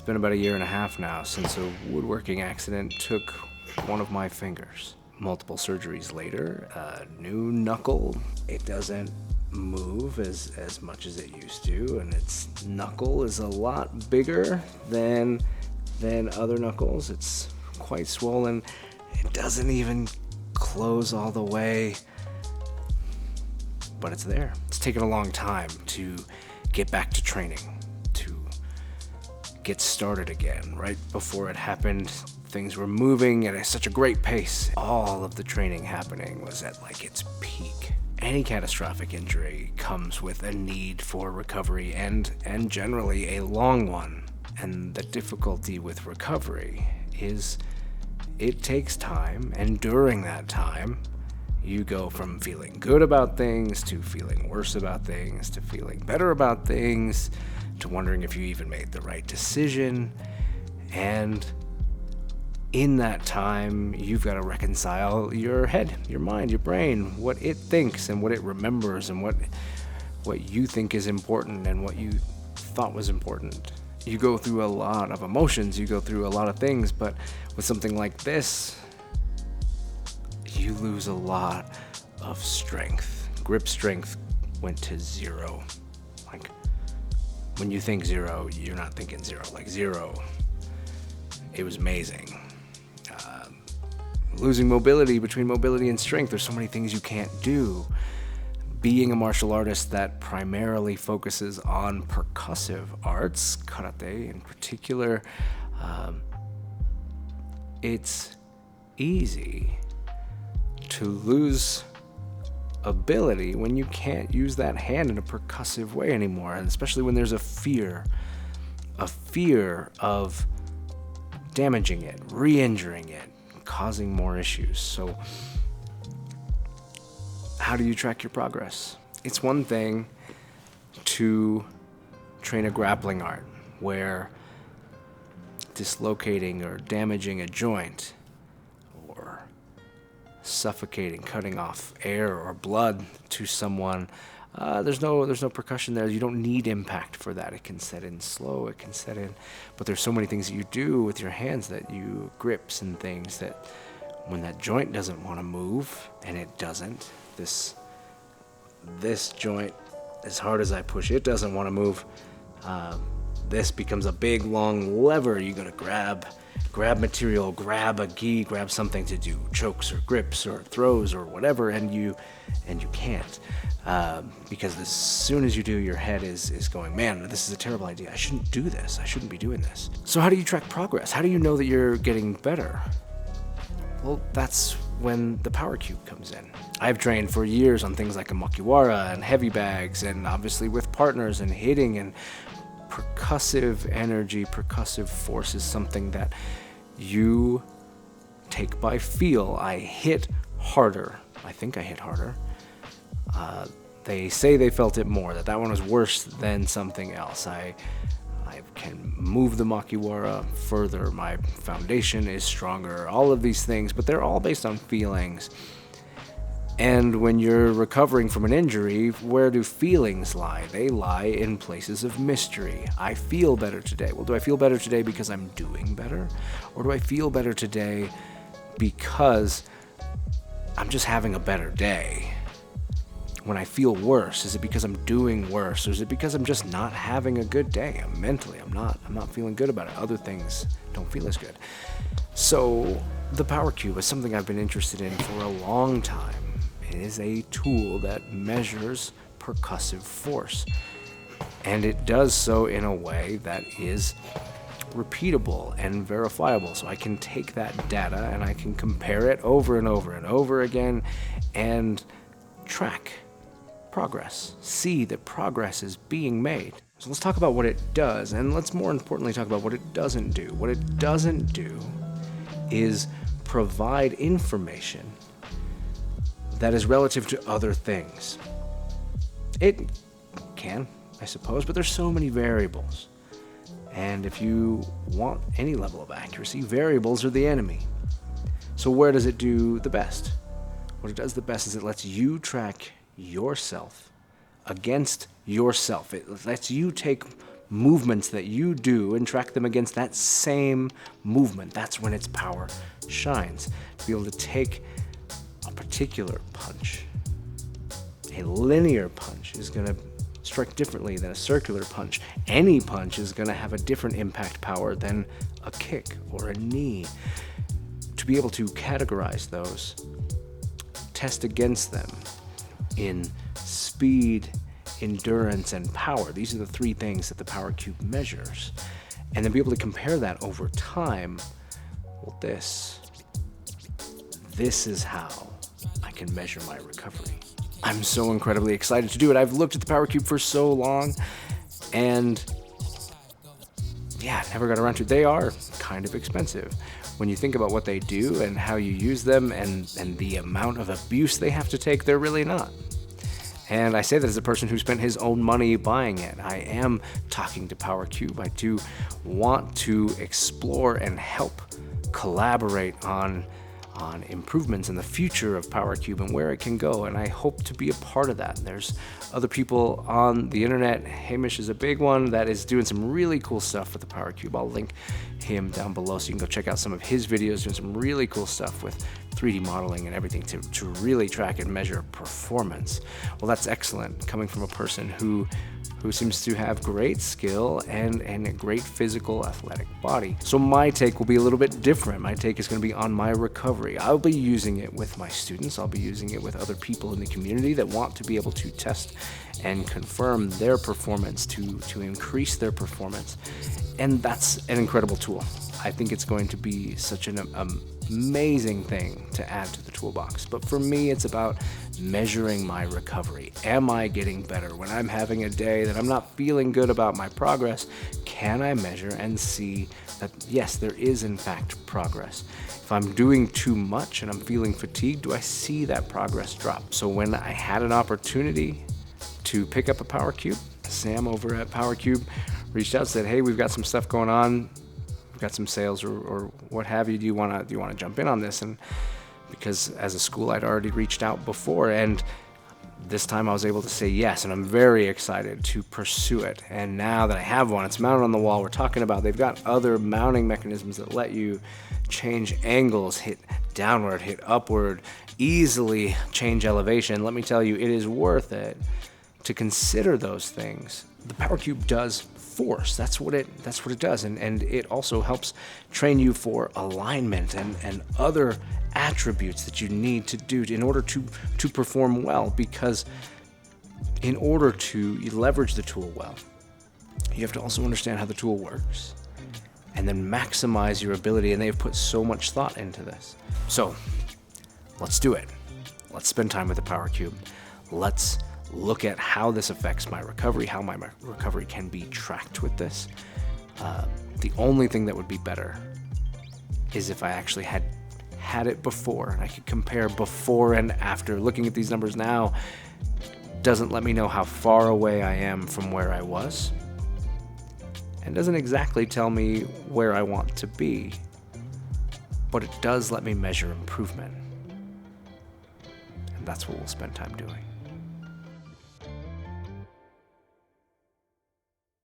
been about 1.5 years now since a woodworking accident took one of my fingers. Multiple surgeries later, a new knuckle. It doesn't move as much as it used to, and its knuckle is a lot bigger than other knuckles. It's quite swollen. It doesn't even close all the way, but it's there. It's taken a long time to get back to training, to get started again. Right before it happened, things were moving at such a great pace. All of the training happening was at like its peak. Any catastrophic injury comes with a need for recovery and generally a long one. And the difficulty with recovery is it takes time, and during that time, you go from feeling good about things to feeling worse about things to feeling better about things to wondering if you even made the right decision. And in that time, you've got to reconcile your head, your mind, your brain, what it thinks and what it remembers and what you think is important and what you thought was important. You go through a lot of emotions, you go through a lot of things, but with something like this, you lose a lot of strength. Grip strength went to 0. Like, when you think 0, you're not thinking 0. Like 0, it was amazing. Losing mobility, between mobility and strength, there's so many things you can't do. Being a martial artist that primarily focuses on percussive arts, karate in particular, it's easy to lose ability when you can't use that hand in a percussive way anymore, and especially when there's a fear of damaging it, re-injuring it, causing more issues. So how do you track your progress? It's one thing to train a grappling art where dislocating or damaging a joint or suffocating, cutting off air or blood to someone, there's no percussion there. You don't need impact for that. It can set in slow, it can set in, but there's so many things that you do with your hands, that you grips and things, that when that joint doesn't want to move, and it doesn't, this joint, as hard as I push, it doesn't want to move. This becomes a big long lever. You gotta grab material, grab a gi, grab something to do chokes or grips or throws or whatever, and you can't, because as soon as you do, your head is going, man, this is a terrible idea. I shouldn't do this. I shouldn't be doing this. So how do you track progress? How do you know that you're getting better? Well, that's when the PowerKube comes in. I've trained for years on things like a Makiwara and heavy bags, and obviously with partners and hitting, and percussive energy, percussive force is something that you take by feel. I hit harder. I think I hit harder. They say they felt it more, that one was worse than something else. I can move the Makiwara further. My foundation is stronger. All of these things, but they're all based on feelings. And when you're recovering from an injury, where do feelings lie? They lie in places of mystery. I feel better today. Well, do I feel better today because I'm doing better? Or do I feel better today because I'm just having a better day? When I feel worse, is it because I'm doing worse? Or is it because I'm just not having a good day? Mentally, I'm not feeling good about it. Other things don't feel as good. So the PowerKube is something I've been interested in for a long time. It is a tool that measures percussive force, and it does so in a way that is repeatable and verifiable. So I can take that data and I can compare it over and over and over again and track progress, see that progress is being made. So let's talk about what it does, and let's more importantly talk about what it doesn't do. What it doesn't do is provide information that is relative to other things. It can, I suppose, but there's so many variables. And if you want any level of accuracy, variables are the enemy. So where does it do the best? What it does the best is it lets you track yourself against yourself. It lets you take movements that you do and track them against that same movement. That's when its power shines. To be able to take a particular punch. A linear punch is going to strike differently than a circular punch. Any punch is going to have a different impact power than a kick or a knee. To be able to categorize those, test against them in speed, endurance, and power. These are the three things that the PowerKube measures. And then be able to compare that over time. Well, this is how I can measure my recovery. I'm so incredibly excited to do it. I've looked at the PowerKube for so long, and yeah, never got around to it. They are kind of expensive. When you think about what they do and how you use them and the amount of abuse they have to take, they're really not. And I say that as a person who spent his own money buying it. I am talking to PowerKube. I do want to explore and help collaborate on improvements in the future of PowerKube and where it can go, and I hope to be a part of that. There's other people on the internet. Hamish is a big one that is doing some really cool stuff with the PowerKube. I'll link him down below so you can go check out some of his videos, doing some really cool stuff with 3D modeling and everything to really track and measure performance. Well, that's excellent coming from a person who seems to have great skill and a great physical athletic body. So my take will be a little bit different. My take is going to be on my recovery. I'll be using it with my students. I'll be using it with other people in the community that want to be able to test and confirm their performance, to increase their performance. And that's an incredible tool. I think it's going to be such an amazing thing to add to the toolbox. But for me, it's about measuring my recovery. Am I getting better? When I'm having a day that I'm not feeling good about my progress, can I measure and see that, yes, there is in fact progress? If I'm doing too much and I'm feeling fatigued, do I see that progress drop? So when I had an opportunity to pick up a PowerKube, Sam over at PowerKube reached out and said, hey, we've got some stuff going on. We've got some sales or what have you. Do you want to jump in on this? And because as a school, I'd already reached out before, and this time I was able to say yes, and I'm very excited to pursue it. And now that I have one, it's mounted on the wall. We're talking about, they've got other mounting mechanisms that let you change angles, hit downward, hit upward, easily change elevation. Let me tell you, it is worth it to consider those things. The PowerKube does force. That's what it does, and it also helps train you for alignment and other attributes that you need to do in order to perform well. Because in order to leverage the tool well, you have to also understand how the tool works and then maximize your ability. And they've put so much thought into this. So let's do it. Let's spend time with the PowerKube. Let's look at how this affects my recovery, how my recovery can be tracked with this. The only thing that would be better is if I actually had it before, and I could compare before and after. Looking at these numbers now doesn't let me know how far away I am from where I was, and doesn't exactly tell me where I want to be, but it does let me measure improvement, and that's what we'll spend time doing.